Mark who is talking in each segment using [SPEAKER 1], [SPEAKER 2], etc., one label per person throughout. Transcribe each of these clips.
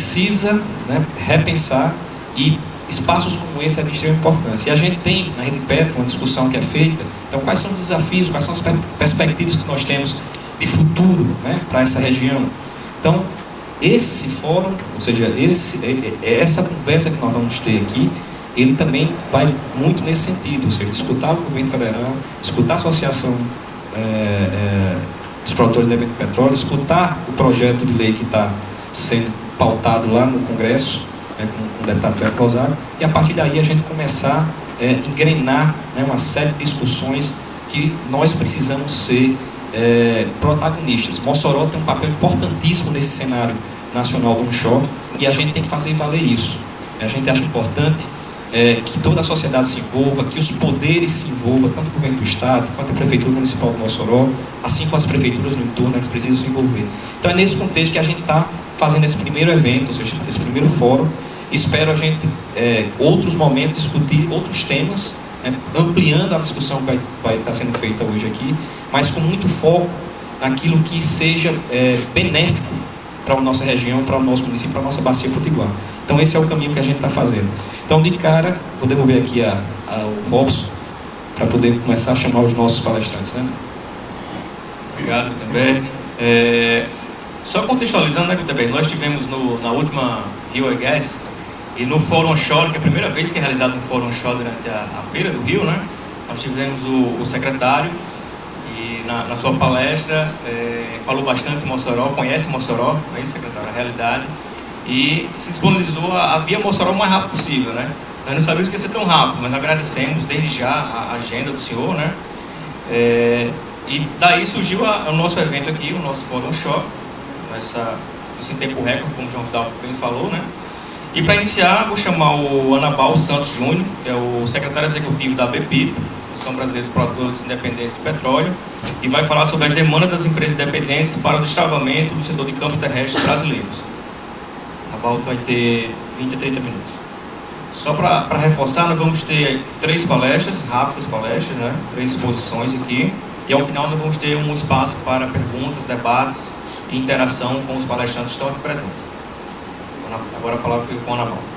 [SPEAKER 1] precisa, né, repensar, e espaços como esse é de extrema importância. E a gente tem na Rede Petro uma discussão que é feita, então quais são os desafios, quais são as perspectivas que nós temos de futuro, né, para essa região. Então, esse fórum, ou seja, essa conversa que nós vamos ter aqui, ele também vai muito nesse sentido, ou seja, escutar o governo federal, escutar a associação dos produtores de petróleo, escutar o projeto de lei que está sendo pautado lá no Congresso, com o deputado Beto Rosário, e a partir daí a gente começar a engrenar, né, uma série de discussões que nós precisamos ser protagonistas. Mossoró tem um papel importantíssimo nesse cenário nacional do onshore, e a gente tem que fazer valer isso. A gente acha importante que toda a sociedade se envolva, que os poderes se envolvam, tanto o governo do Estado, quanto a Prefeitura Municipal de Mossoró, assim como as prefeituras no entorno, eles precisam se envolver. Então é nesse contexto que a gente está fazendo esse primeiro evento, ou seja, esse primeiro fórum. Espero a gente, outros momentos, discutir outros temas, ampliando a discussão que vai estar sendo feita hoje aqui, mas com muito foco naquilo que seja benéfico para a nossa região, para o nosso município, para a nossa bacia potiguar. Então esse é o caminho que a gente está fazendo. Então, de cara, vou devolver aqui ao Robson, para poder começar a chamar os nossos palestrantes. Né?
[SPEAKER 2] Obrigado, também. Só contextualizando, né, também, nós tivemos na última Rio Gas, e no Fórum Onshore, que é a primeira vez que é realizado no Fórum Onshore durante a Feira do Rio, né, nós tivemos o secretário, e na sua palestra falou bastante de Mossoró, conhece Mossoró, não é isso, secretário? A realidade, e se disponibilizou a vir a Mossoró o mais rápido possível, né? Nós não sabíamos que ia ser tão rápido, mas agradecemos desde já a agenda do senhor, né? E daí surgiu o nosso evento aqui, o nosso Fórum Onshore, esse tempo recorde, como o João Vidal bem falou, né? E para iniciar, vou chamar o Anabal Santos Júnior, que é o secretário executivo da ABPIP, Associação Brasileira de Produtores Independentes de Petróleo, e vai falar sobre as demandas das empresas independentes para o destravamento do setor de campos terrestres brasileiros. A volta vai ter 20 a 30 minutos. Só para reforçar, nós vamos ter 3 palestras, rápidas palestras, né? 3 exposições aqui, e ao final nós vamos ter um espaço para perguntas, debates e interação com os palestrantes que estão aqui presentes. Agora a palavra fica com a Ana Paula.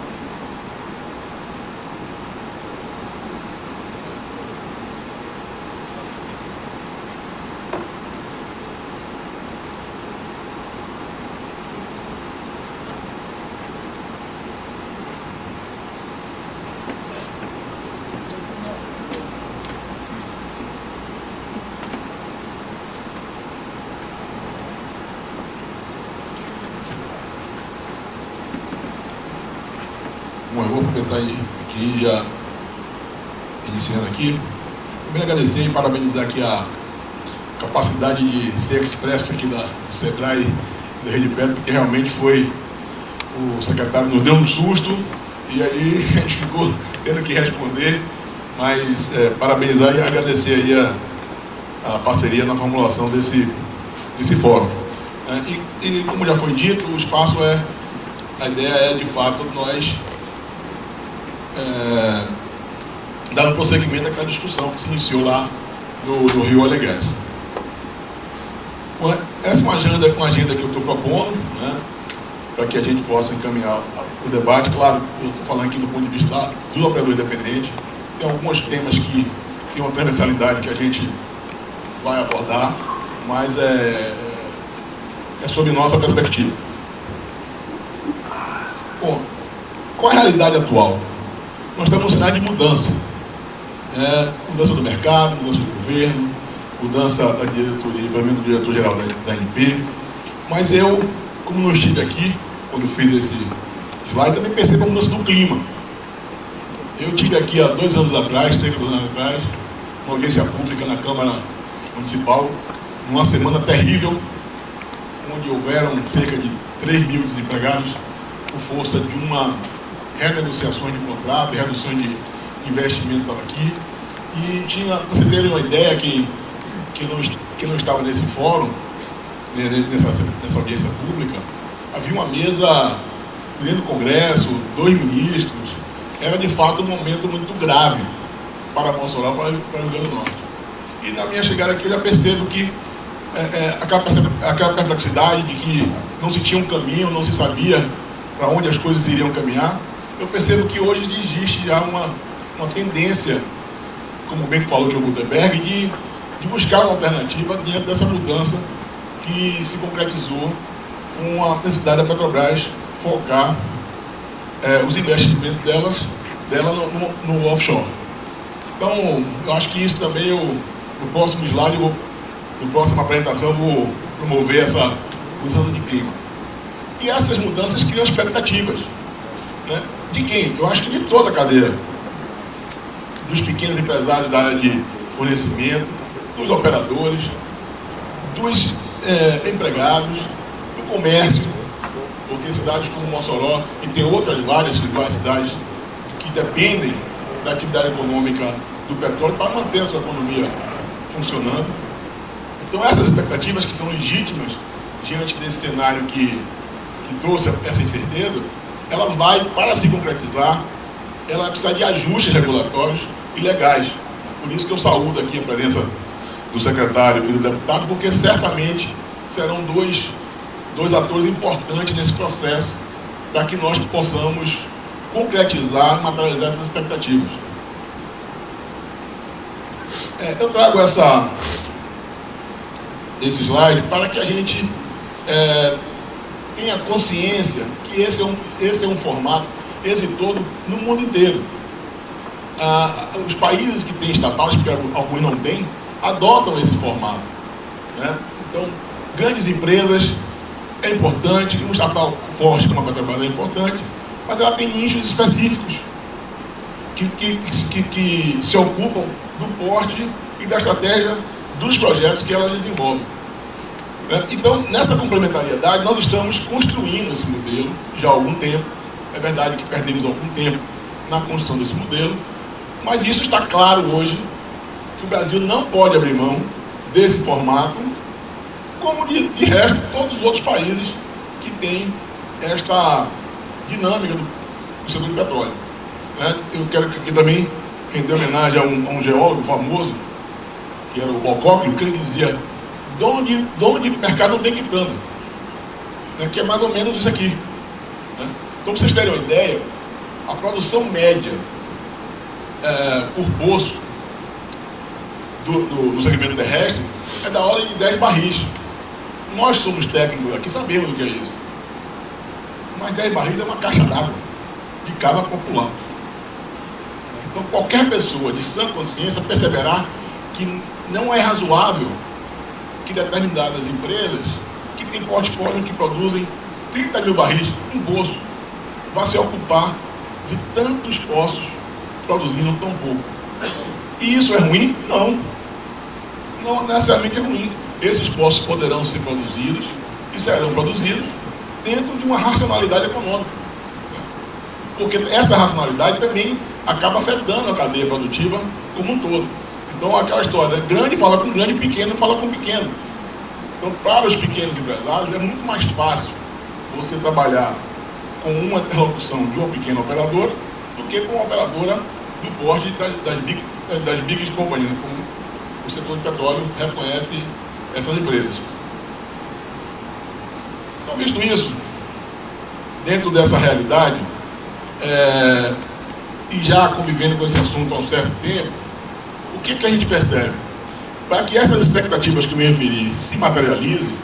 [SPEAKER 3] Bom, eu vou aproveitar aqui, já iniciando aqui, primeiro agradecer e parabenizar aqui a capacidade de ser expresso aqui do Sebrae, da Rede Petro, porque realmente foi, o secretário nos deu um susto, e aí a gente ficou tendo que responder, mas parabenizar e agradecer aí a parceria na formulação desse fórum. E como já foi dito, o espaço a ideia é de fato nós dar um prosseguimento àquela discussão que se iniciou lá no Rio Alegas. Essa é uma agenda que eu estou propondo, né, para que a gente possa encaminhar o debate. Claro, eu estou falando aqui do ponto de vista do operador independente. Tem alguns temas que tem uma transversalidade que a gente vai abordar, mas é sob nossa perspectiva. Bom, qual é a realidade atual? Nós estamos num cenário de mudança. Mudança do mercado, mudança do governo, mudança da diretoria, pelo menos do diretor-geral da ANP. Mas eu, como não estive aqui, quando fiz esse slide, também percebo a mudança do clima. Eu estive aqui há 2 anos atrás, cerca de 2 anos atrás, uma audiência pública na Câmara Municipal, numa semana terrível, onde houveram cerca de 3 mil desempregados por força de uma renegociações de contrato e reduções de investimento estava aqui. E tinha, para você ter uma ideia, que não estava nesse fórum, nessa audiência pública, havia uma mesa dentro do Congresso, 2 ministros. Era de fato um momento muito grave para Mossoró, para o Rio Grande do Norte. E na minha chegada aqui eu já percebo que aquela perplexidade de que não se tinha um caminho, não se sabia para onde as coisas iriam caminhar, eu percebo que hoje existe já uma tendência, como bem falou aqui o Gutenberg, de buscar uma alternativa diante dessa mudança que se concretizou com a necessidade da Petrobras focar os investimentos dela no offshore. Então, eu acho que isso também, no próximo slide, na próxima apresentação, eu vou promover essa mudança de clima. E essas mudanças criam expectativas. Né? De quem? Eu acho que de toda a cadeia. Dos pequenos empresários da área de fornecimento, dos operadores, dos empregados, do comércio, porque cidades como Mossoró, e tem outras várias cidades que dependem da atividade econômica do petróleo para manter a sua economia funcionando. Então essas expectativas, que são legítimas diante desse cenário que trouxe essa incerteza, ela vai, para se concretizar, ela precisa de ajustes regulatórios e legais. Por isso que eu saúdo aqui a presença do secretário e do deputado, porque certamente serão dois atores importantes nesse processo para que nós possamos concretizar e materializar essas expectativas. Eu trago esse slide para que a gente tenha consciência que esse é um formato exitoso no mundo inteiro. Os países que têm estatais, porque alguns não têm, adotam esse formato. Né? Então, grandes empresas é importante, um estatal forte como a Petrobras é importante, mas ela tem nichos específicos que se ocupam do porte e da estratégia dos projetos que elas desenvolvem. Então, nessa complementariedade, nós estamos construindo esse modelo já há algum tempo. É verdade que perdemos algum tempo na construção desse modelo, mas isso está claro hoje, que o Brasil não pode abrir mão desse formato, como de resto todos os outros países que têm esta dinâmica do setor do petróleo. Eu quero aqui também render homenagem a um geólogo famoso, que era o Bocóclio, que ele dizia: dono de mercado não tem quitanda, que é mais ou menos isso aqui. Então, para vocês terem uma ideia, a produção média por poço do segmento terrestre é da ordem de 10 barris. Nós somos técnicos aqui, sabemos o que é isso. Mas 10 barris é uma caixa d'água de cada popular. Então, qualquer pessoa de sã consciência perceberá que não é razoável que determinadas empresas que têm portfólio que produzem 30 mil barris, um poço, vá se ocupar de tantos poços produzindo tão pouco. E isso é ruim? Não. Não necessariamente é ruim. Esses poços poderão ser produzidos e serão produzidos dentro de uma racionalidade econômica. Porque essa racionalidade também acaba afetando a cadeia produtiva como um todo. Então, aquela história, grande fala com grande, pequeno fala com pequeno. Então, para os pequenos empresários, é muito mais fácil você trabalhar com uma interlocução de uma pequena operadora do que com uma operadora do porte das big companies, como o setor de petróleo reconhece essas empresas. Então, visto isso, dentro dessa realidade, e já convivendo com esse assunto há um certo tempo, o que a gente percebe? Para que essas expectativas que eu me referi se materializem,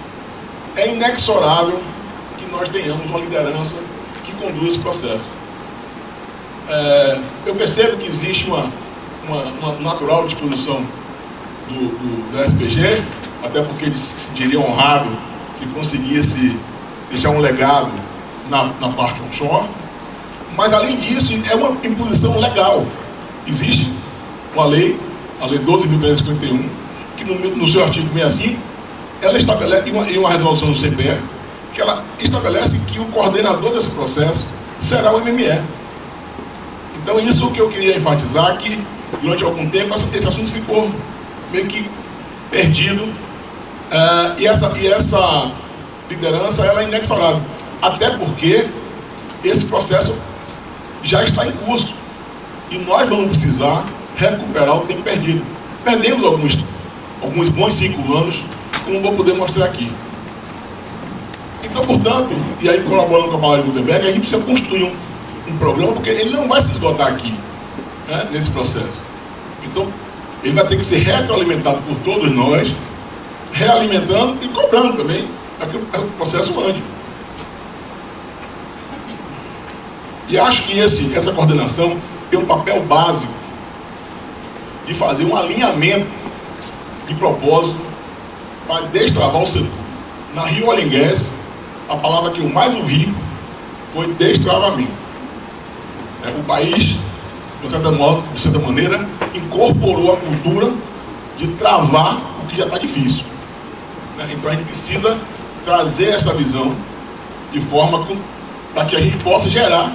[SPEAKER 3] é inexorável que nós tenhamos uma liderança que conduz esse processo. Eu percebo que existe uma natural disposição da SPG, até porque ele se sentiria honrado se conseguisse deixar um legado na parte onshore, mas além disso é uma imposição legal. Existe uma lei, a Lei 12.351, que no seu artigo 65, ela estabelece, e uma resolução do CPE, que ela estabelece que o coordenador desse processo será o MME. Então, isso que eu queria enfatizar, que durante algum tempo esse assunto ficou meio que perdido, e essa liderança ela é inexorável, até porque esse processo já está em curso e nós vamos precisar recuperar o tempo perdido. Perdemos alguns bons 5 anos, como vou poder mostrar aqui. Então, portanto, e aí colaborando com a palavra de Gutenberg, a gente precisa construir um programa, porque ele não vai se esgotar aqui, né, nesse processo. Então, ele vai ter que ser retroalimentado por todos nós, realimentando e cobrando também, para que o processo ande. E acho que essa coordenação tem um papel básico de fazer um alinhamento de propósito para destravar o setor. Na Rio Oil and Gas, a palavra que eu mais ouvi foi destravamento. O país, de certa maneira, incorporou a cultura de travar o que já está difícil. Então a gente precisa trazer essa visão de forma para que a gente possa gerar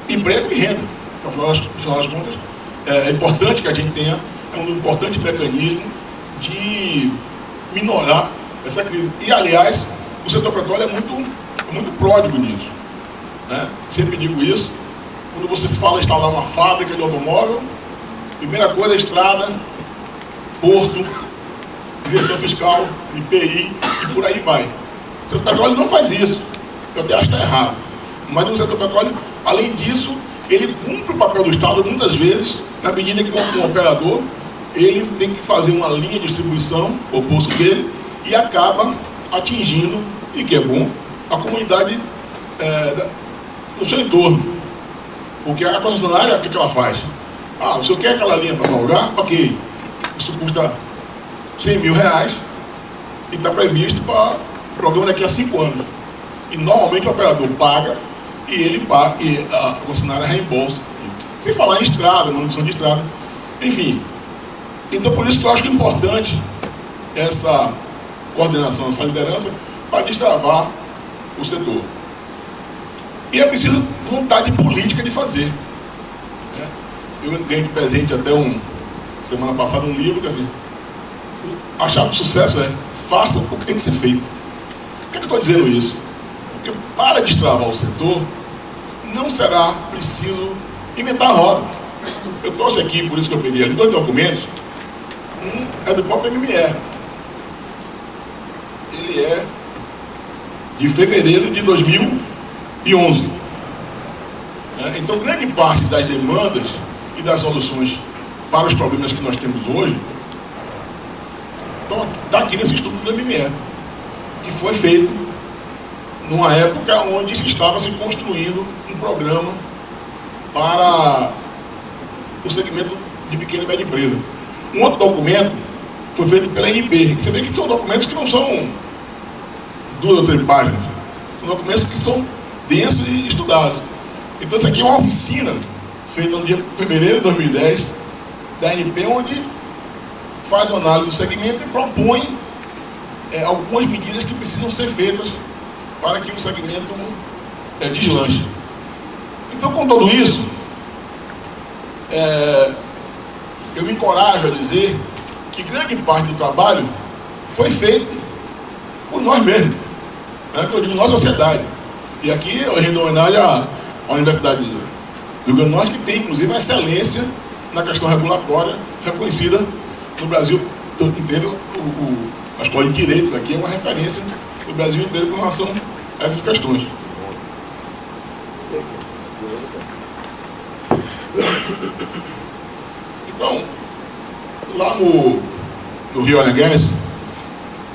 [SPEAKER 3] emprego e renda. Afinal das contas, é importante que a gente tenha um importante mecanismo de minorar essa crise. E, aliás, o setor petróleo é muito pródigo nisso. Sempre digo isso. Quando você se fala em instalar uma fábrica de automóvel, primeira coisa é estrada, porto, isenção fiscal, IPI e por aí vai. O setor petróleo não faz isso. Eu até acho que está errado. Mas no setor petróleo, além disso, ele cumpre o papel do Estado muitas vezes, na medida que como operador, ele tem que fazer uma linha de distribuição, o posto dele, e acaba atingindo, e que é bom, a comunidade no seu entorno. Porque a concessionária, o que ela faz? O senhor quer aquela linha para tal lugar? Ok. Isso custa R$100 mil e está previsto para o programa daqui a 5 anos. E normalmente o operador paga e ele paga, e a concessionária reembolsa. Sem falar em estrada, manutenção de estrada. Enfim. Então por isso que eu acho que é importante essa coordenação, essa liderança para destravar o setor. E é preciso vontade política de fazer. Eu ganhei de presente até semana passada um livro que assim, a chave do sucesso é faça o que tem que ser feito. Por que eu estou dizendo isso? Porque para destravar o setor não será preciso inventar a roda. Eu trouxe aqui, por isso que eu peguei ali 2 documentos. Um é do próprio MME. Ele é de fevereiro de 2011. Então, grande parte das demandas e das soluções para os problemas que nós temos hoje estão daqui nesse estudo do MME, que foi feito numa época onde se estava se construindo um programa para o segmento de pequena e média empresa. Um outro documento foi feito pela ANP. Você vê que são documentos que não são 2 ou 3 páginas. São documentos que são densos e estudados. Então, isso aqui é uma oficina feita no dia de fevereiro de 2010 da ANP, onde faz uma análise do segmento e propõe algumas medidas que precisam ser feitas para que o segmento deslanche. Então, com tudo isso, eu me encorajo a dizer que grande parte do trabalho foi feito por nós mesmos, eu digo nossa sociedade. E aqui eu rendo homenagem à Universidade do Rio Grande do Norte, que tem inclusive uma excelência na questão regulatória, reconhecida no Brasil inteiro. A Escola de Direito daqui é uma referência no Brasil inteiro com relação a essas questões. Então, lá no Rio Oil and Gas,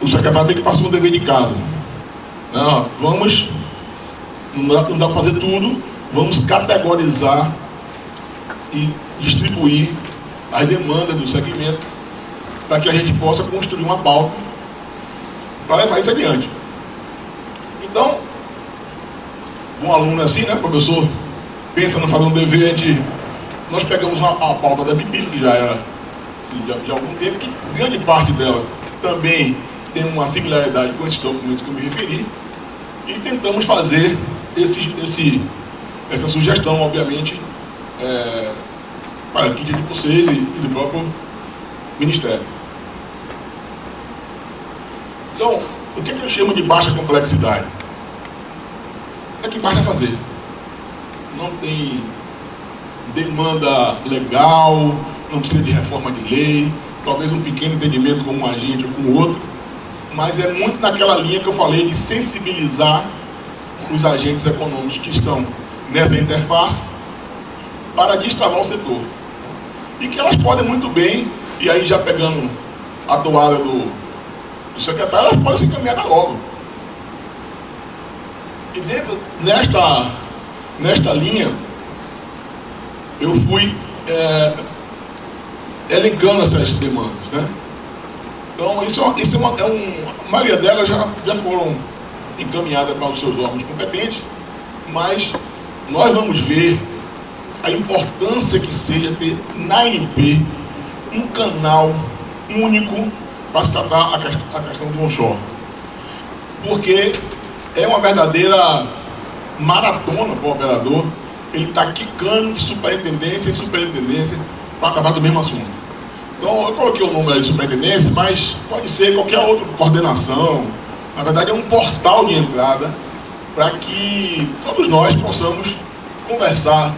[SPEAKER 3] o secretário meio que passou um dever de casa. Não dá para fazer tudo, vamos categorizar e distribuir as demandas do segmento para que a gente possa construir uma pauta para levar isso adiante. Então, um aluno assim, professor, pensa no fazer um dever, nós pegamos a pauta da BIBIL, que já era assim, de algum tempo, que grande parte dela também tem uma similaridade com esses documentos que eu me referi, e tentamos fazer essa sugestão, obviamente, para a equipe de vocês e do próprio Ministério. Então, o que eu chamo de baixa complexidade? É que basta fazer. Não tem demanda legal, não precisa de reforma de lei, talvez um pequeno entendimento com um agente ou com outro, mas é muito naquela linha que eu falei de sensibilizar os agentes econômicos que estão nessa interface para destravar o setor. E que elas podem muito bem, e aí já pegando a toada do secretário, elas podem ser encaminhadas logo. E dentro, nesta linha, eu fui elencando essas demandas, né? Então, a maioria delas já foram encaminhadas para os seus órgãos competentes, mas nós vamos ver a importância que seja ter na ANP um canal único para se tratar a questão do onshore. Porque é uma verdadeira maratona para o operador, ele está quicando de superintendência em superintendência para tratar do mesmo assunto. Então, eu coloquei o número aí de superintendência, mas pode ser qualquer outra coordenação. Na verdade, é um portal de entrada para que todos nós possamos conversar,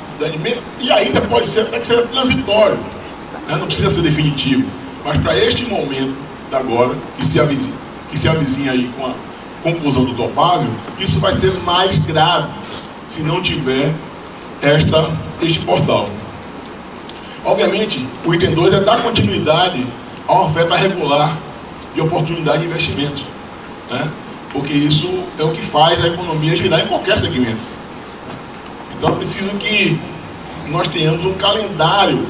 [SPEAKER 3] e ainda pode ser até que seja transitório, né? Não precisa ser definitivo, mas para este momento de agora, que se avizinha aí com a conclusão do Topázio, isso vai ser mais grave se não tiver este portal. Obviamente, o item 2 é dar continuidade a uma oferta regular de oportunidade de investimento, né? Porque isso é o que faz a economia girar em qualquer segmento. Então é preciso que nós tenhamos um calendário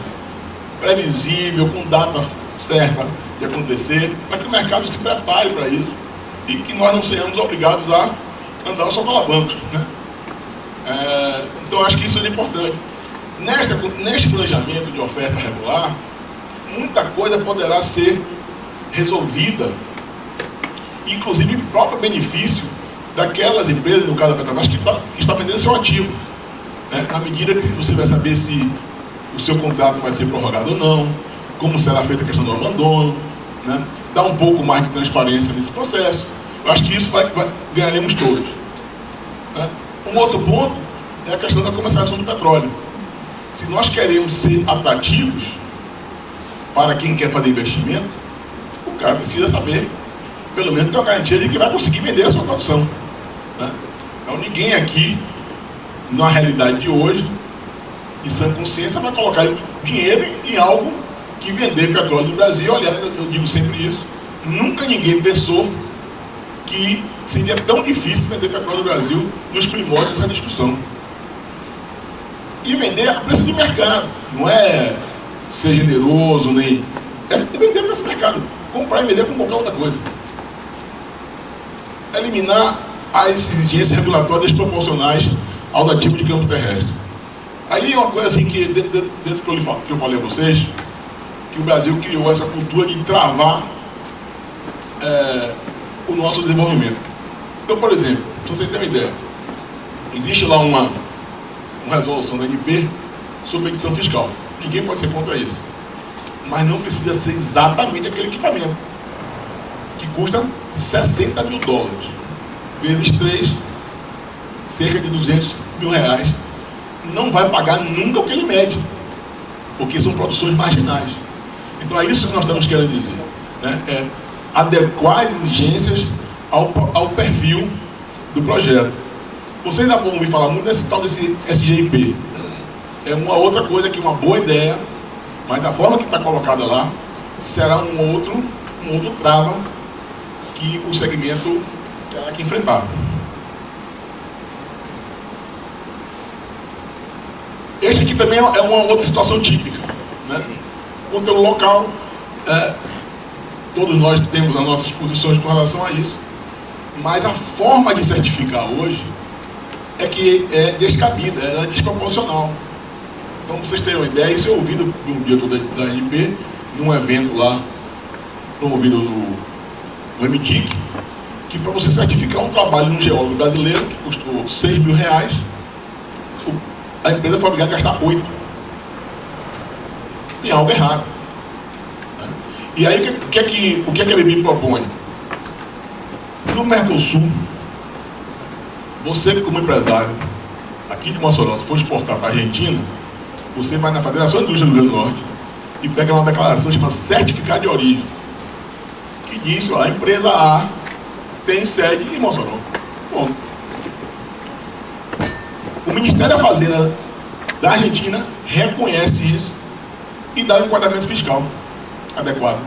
[SPEAKER 3] previsível, com data certa de acontecer, para que o mercado se prepare para isso e que nós não sejamos obrigados a andar só com alavancos, né? Então acho que isso é importante. Neste planejamento de oferta regular, muita coisa poderá ser resolvida, inclusive o próprio benefício daquelas empresas, no caso da Petrobras, que está vendendo seu ativo, né? Na medida que você vai saber se o seu contrato vai ser prorrogado ou não, como será feita a questão do abandono, né? Dá um pouco mais de transparência nesse processo. Eu acho que isso ganharemos todos, né? Um outro ponto é a questão da comercialização do petróleo. Se nós queremos ser atrativos para quem quer fazer investimento, o cara precisa saber, pelo menos ter uma garantia de que vai conseguir vender a sua produção, né? Então ninguém aqui, na realidade de hoje, em sã consciência, vai colocar dinheiro em algo que vender petróleo no Brasil. Aliás, eu digo sempre isso, nunca ninguém pensou que seria tão difícil vender petróleo no Brasil nos primórdios dessa discussão. E vender a preço de mercado, não é ser generoso, nem... é vender a preço de mercado, comprar e vender com qualquer outra coisa. Eliminar as exigências regulatórias proporcionais ao ativo de campo terrestre. Aí é uma coisa assim que, dentro do que eu falei a vocês, que o Brasil criou essa cultura de travar o nosso desenvolvimento. Então, por exemplo, para vocês terem uma ideia, existe lá uma resolução da ANP sobre edição fiscal. Ninguém pode ser contra isso. Mas não precisa ser exatamente aquele equipamento, que custa $60 mil, vezes 3, cerca de R$200 mil. Não vai pagar nunca o que ele mede, porque são produções marginais. Então é isso que nós estamos querendo dizer, né? É adequar as exigências ao perfil do projeto. Vocês já vão ouvir falar muito desse tal desse SGIP. É uma outra coisa que é uma boa ideia, mas da forma que está colocada lá, será um outro trava que o segmento terá que enfrentar. Este aqui também é uma outra situação típica, né? O conteúdo local, todos nós temos as nossas posições com relação a isso, mas a forma de certificar hoje é que é descabida, é desproporcional. Então, pra vocês terem uma ideia, isso eu ouvi de um diretor da ANP, num evento lá, promovido no MTIC, que para você certificar um trabalho de um geólogo brasileiro, que custou R$6 mil, a empresa foi obrigada a gastar 8. Tem algo errado. E aí, o que é que a BB propõe? No Mercosul, você como empresário aqui de Mossoró, se for exportar para a Argentina, você vai na Federação de Indústria do Rio Grande do Norte e pega uma declaração chamada Certificado de Origem, e disse, ó, a empresa A tem sede em Mossoró. Ponto. O Ministério da Fazenda da Argentina reconhece isso e dá um enquadramento fiscal adequado.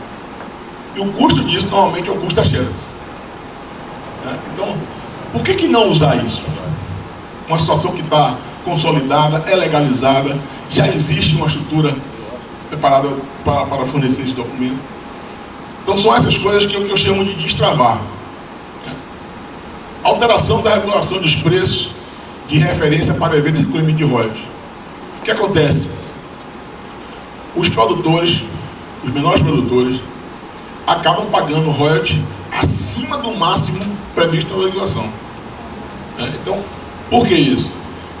[SPEAKER 3] E o custo disso, normalmente, é o custo da Xerox. Então, por que não usar isso? Uma situação que está consolidada, é legalizada, já existe uma estrutura preparada para fornecer esse documento. Então, são essas coisas que eu chamo de destravar. Alteração da regulação dos preços de referência para eventos de recolhimento de royalties. O que acontece? Os produtores, os menores produtores, acabam pagando royalties acima do máximo previsto na legislação. Então, por que isso?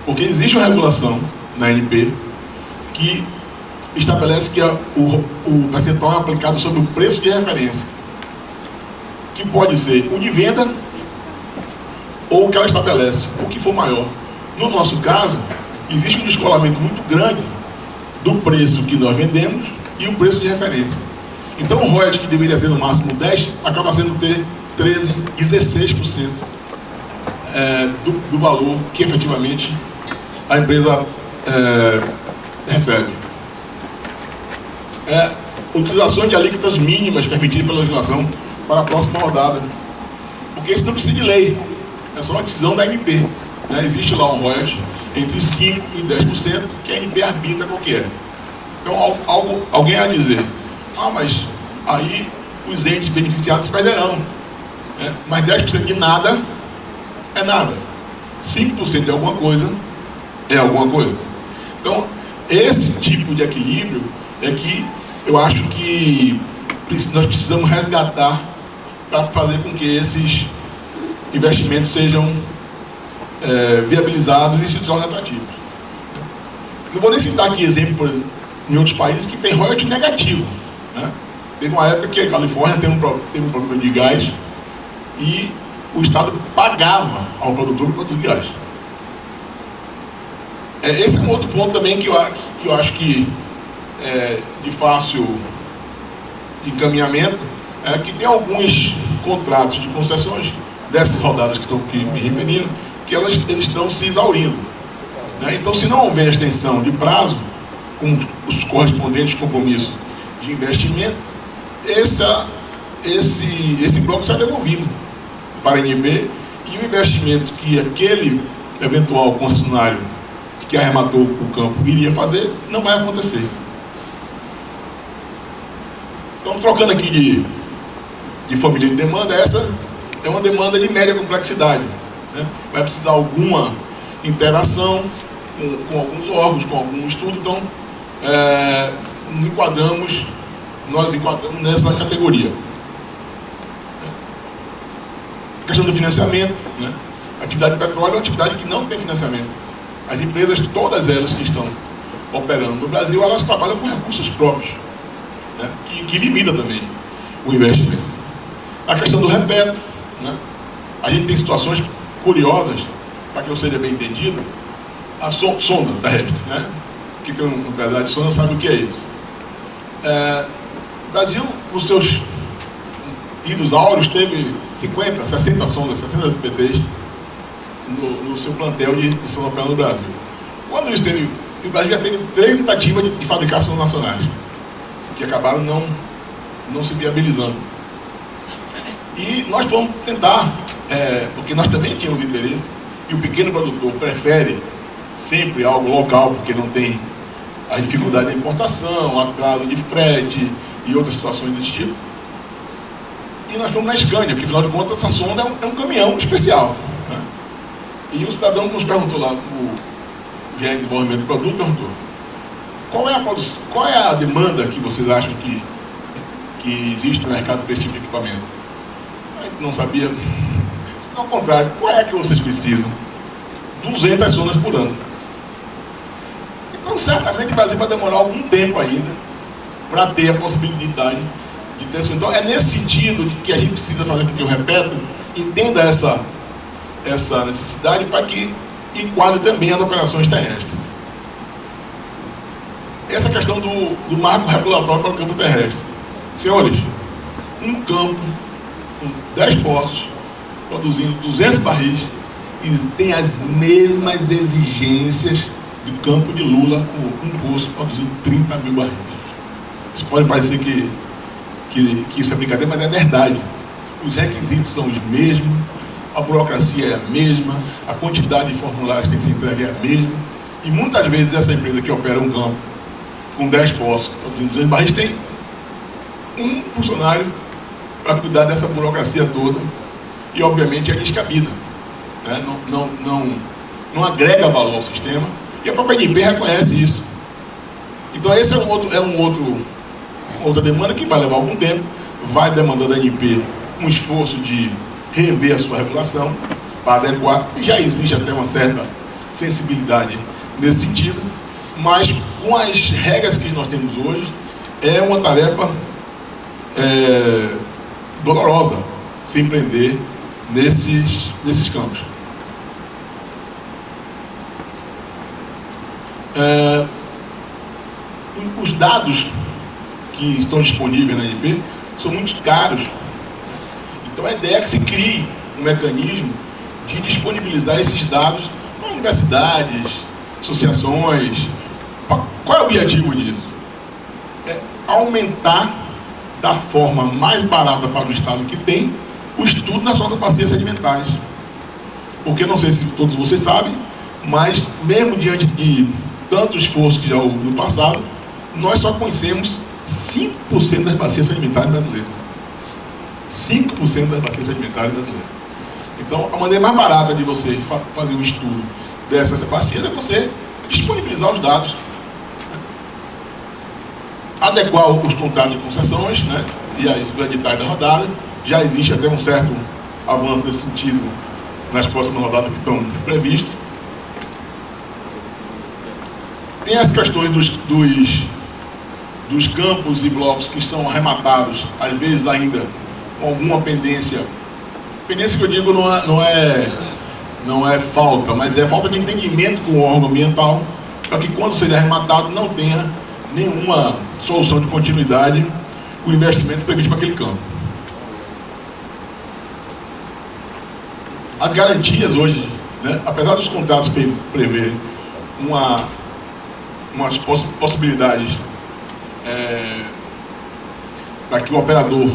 [SPEAKER 3] Porque existe uma regulação na ANP que estabelece que o percentual é aplicado sobre o preço de referência, que pode ser o de venda ou o que ela estabelece, o que for maior. No nosso caso, existe um descolamento muito grande do preço que nós vendemos e o preço de referência. Então, o royalties que deveria ser no máximo 10%, acaba sendo ter 13%, 16% do valor que efetivamente a empresa recebe. Utilização de alíquotas mínimas permitidas pela legislação para a próxima rodada. Porque isso não precisa de lei, é só uma decisão da ANP. Existe lá um royalties entre 5% e 10% que a ANP arbitra qual que é. Então, alguém vai dizer, mas aí os entes beneficiados perderão. Mas 10% de nada é nada. 5% de alguma coisa é alguma coisa. Então, esse tipo de equilíbrio é que eu acho que nós precisamos resgatar para fazer com que esses investimentos sejam viabilizados e se tornem atrativos. Não vou nem citar aqui exemplo em outros países que tem royalties negativo. Teve uma época que a Califórnia teve um problema de gás e o Estado pagava ao produtor o produto de gás. Esse é um outro ponto também que eu acho que é de fácil encaminhamento, que tem alguns contratos de concessões dessas rodadas que estou aqui me referindo, que eles estão se exaurindo. Então, se não houver extensão de prazo, com os correspondentes compromissos de investimento, esse bloco será devolvido para a ANP e o investimento que aquele eventual concessionário que arrematou o campo iria fazer, não vai acontecer. Então, trocando aqui de família de demanda, essa é uma demanda de média complexidade. Vai precisar alguma interação com alguns órgãos, com algum estudo. Então, nós enquadramos nessa categoria. A questão do financiamento, a atividade de petróleo é uma atividade que não tem financiamento. As empresas, todas elas que estão operando no Brasil, elas trabalham com recursos próprios, que limita também o investimento. A questão do repeto, a gente tem situações curiosas, para que eu seja bem entendido, a sonda terrestre, que tem um empresário de sonda sabe o que é isso. O Brasil, nos seus idos áureos, teve 50, 60 sondas, 60 SPTs no seu plantel de sonda operando no Brasil. Quando isso teve, o Brasil já teve 3 tentativas de fabricar sondas nacionais, que acabaram não se viabilizando. E nós fomos tentar, porque nós também tínhamos interesse, e o pequeno produtor prefere sempre algo local, porque não tem a dificuldade da importação, atraso de frete e outras situações desse tipo. E nós fomos na Scania, porque afinal de contas essa sonda é um caminhão especial. E o cidadão nos perguntou lá, o gerente de desenvolvimento do produto perguntou: qual é a demanda que vocês acham que existe no mercado para esse tipo de equipamento? A gente não sabia. Ao contrário, qual é que vocês precisam? 200 sondas por ano. Então, certamente o Brasil vai demorar algum tempo ainda para ter a possibilidade de ter isso. Então, é nesse sentido de que a gente precisa fazer com que o Repeto entenda essa necessidade para que enquadre também as operações terrestres. Essa questão do marco regulatório para o campo terrestre. Senhores, um campo com 10 poços, produzindo 200 barris, e tem as mesmas exigências do campo de Lula, com um poço produzindo 30 mil barris. Isso pode parecer que isso é brincadeira, mas é verdade. Os requisitos são os mesmos, a burocracia é a mesma, a quantidade de formulários que tem que ser entregue é a mesma, e muitas vezes essa empresa que opera um campo com 10 poços, produzindo 200 barris, tem um funcionário para cuidar dessa burocracia toda, e obviamente é descabida, né? Não agrega valor ao sistema, e a própria ANP reconhece isso. Então esse é outra demanda que vai levar algum tempo, vai demandar da ANP um esforço de rever a sua regulação para adequar, e já existe até uma certa sensibilidade nesse sentido, mas com as regras que nós temos hoje, é uma tarefa dolorosa se empreender nesses campos. Os dados que estão disponíveis na ANP são muito caros. Então a ideia é que se crie um mecanismo de disponibilizar esses dados para universidades, associações. Qual é o objetivo disso? É aumentar da forma mais barata para o Estado que tem o estudo nas nossas bacias sedimentares. Porque não sei se todos vocês sabem, mas mesmo diante de tanto esforço que já houve no passado, nós só conhecemos 5% das bacias sedimentares brasileiras. 5% das bacias sedimentares brasileiras. Então, a maneira mais barata de você fazer um estudo dessas bacias é você disponibilizar os dados, né? Adequar os contratos de concessões, né? E os editais da rodada. Já existe até um certo avanço nesse sentido nas próximas rodadas que estão previstas. Tem as questões dos campos e blocos que estão arrematados, às vezes ainda com alguma pendência. Pendência que eu digo não é falta, mas é falta de entendimento com o órgão ambiental, para que quando seja arrematado não tenha nenhuma solução de continuidade com o investimento previsto para aquele campo. As garantias hoje, né, apesar dos contratos preverem umas possibilidades para que o operador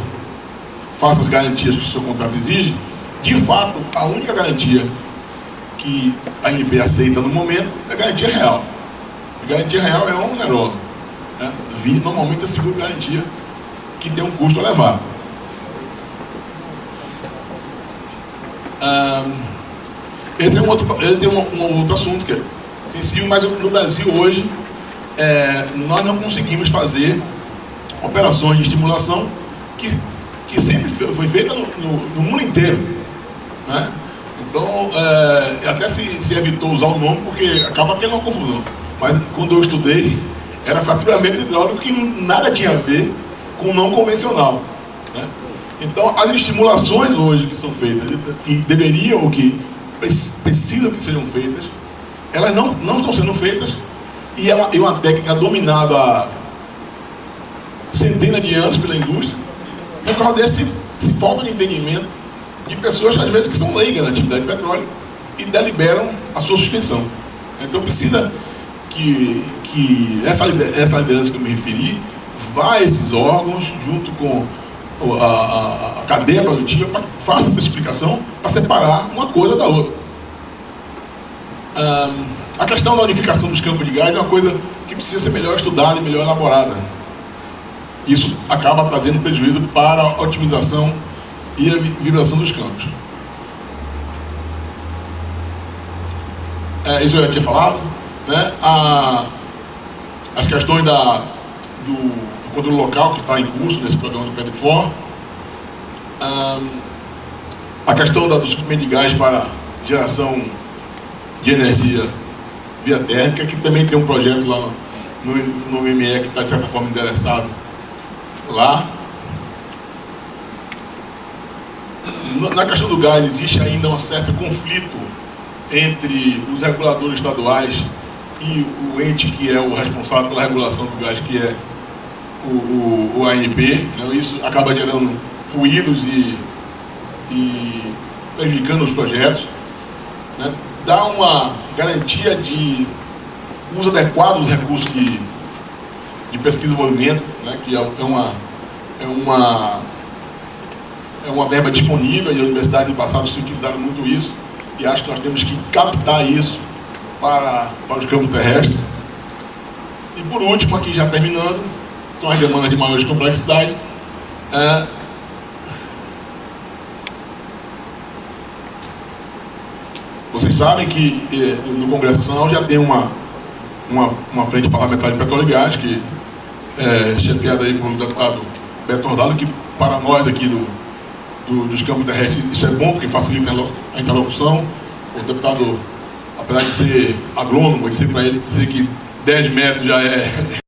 [SPEAKER 3] faça as garantias que o seu contrato exige, de fato, a única garantia que a ANP aceita no momento é a garantia real. A garantia real é onerosa, né? Normalmente é seguro garantia que tem um custo elevado. Esse é um outro assunto que é sensível, mas no Brasil hoje nós não conseguimos fazer operações de estimulação que sempre foi feita no mundo inteiro, né? Então, até se evitou usar o nome, porque acaba tendo uma confusão. Mas quando eu estudei, era fraturamento hidráulico que nada tinha a ver com o não convencional, né? Então, as estimulações hoje que são feitas, que deveriam ou que precisam que sejam feitas, elas não estão sendo feitas, e é uma técnica dominada há centenas de anos pela indústria, por causa desse falta de entendimento de pessoas, às vezes, que são leigas na atividade de petróleo e deliberam a sua suspensão. Então precisa que essa liderança que eu me referi vá a esses órgãos, junto com a cadeia produtiva, faça essa explicação para separar uma coisa da outra. A questão da unificação dos campos de gás é uma coisa que precisa ser melhor estudada e melhor elaborada. Isso acaba trazendo prejuízo para a otimização e a vibração dos campos. Isso eu já tinha falado, né? As questões do controle local que está em curso nesse programa do PEDFOR, a questão do suprimento de gás para geração de energia via térmica, que também tem um projeto lá no ME que está de certa forma endereçado lá. Na questão do gás existe ainda um certo conflito entre os reguladores estaduais e o ente que é o responsável pela regulação do gás, que é o ANP, né? Isso acaba gerando ruídos e prejudicando os projetos, né? Dá uma garantia de uso adequado dos recursos de pesquisa e desenvolvimento, né? Que é uma verba disponível, e a universidade no passado se utilizaram muito isso, e acho que nós temos que captar isso para os campos terrestres. E por último, aqui já terminando, são as demandas de maior complexidade. Vocês sabem que no Congresso Nacional já tem uma frente parlamentar de petróleo e gás, que é chefiada aí pelo deputado Beto Rosado, que para nós aqui dos campos terrestres isso é bom, porque facilita a interlocução. O deputado, apesar de ser agrônomo, eu disse para ele dizer que 10 metros já é